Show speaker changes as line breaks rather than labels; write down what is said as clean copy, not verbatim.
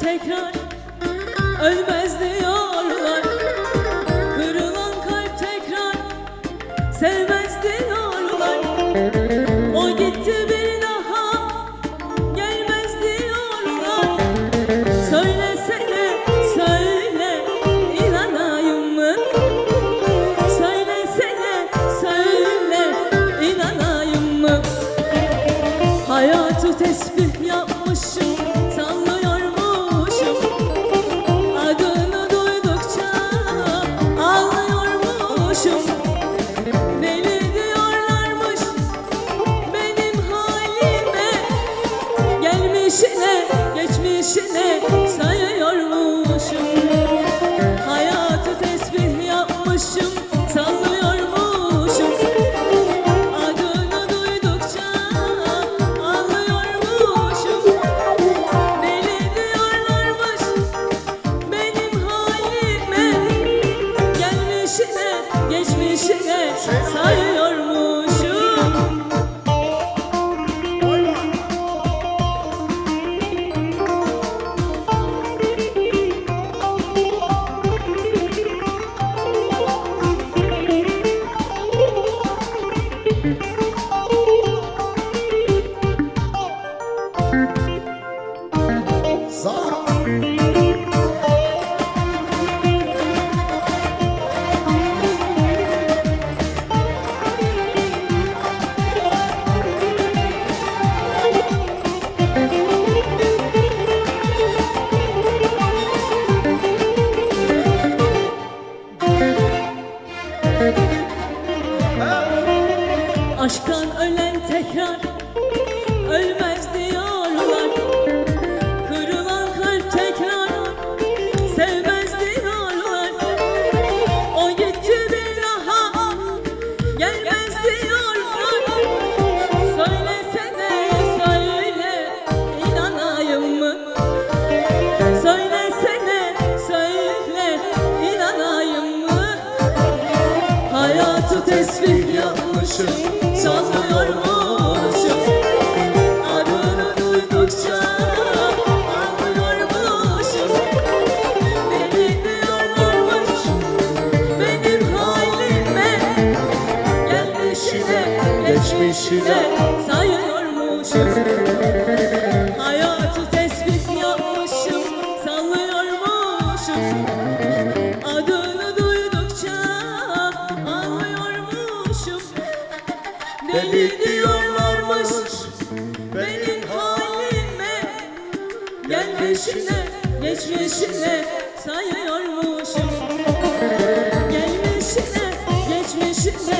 tekrar ölmez diyorlar. Kırılan kalp tekrar sevmez diyorlar. O gitti bir daha gelmez diyorlar. Söylesene söyle inanayım mı? Söylesene söyle inanayım mı? Hayatı tesbih yapmışım, sallıyormuşum. Adını duydukça ağlıyormuşum. Deli diyorlarmış benim halime. Gelmişine geçmişine sayıyormuşum. Hayatı tesbih yapmışım, sallıyormuşum. Adını duydukça ağlıyormuşum. Deli diyorlarmış benim halime. Gelmişine geçmişine sayıyormuşum. Aşktan ölen tekrar ölmez diyorlar. Kırılan kalp tekrar sevmez diyorlar. O gitti bir daha gelmez diyorlar. Söylesene söyle inanayım mı? Söylesene söyle inanayım mı? Hayatı tesbih yapmışım, sallıyormuşum. Adını duydukça ağlıyormuşum. Deli diyorlarmış benim halime. Gelmişine geçmişine sayıyormuşum. Hayatı tesbih yapmışım, sallıyormuşum. Adını duydukça ağlıyormuşum. Deli diyorlarmış benim halime. Gelmişine geçmişine sayıyormuşum. Gelmişine geçmişine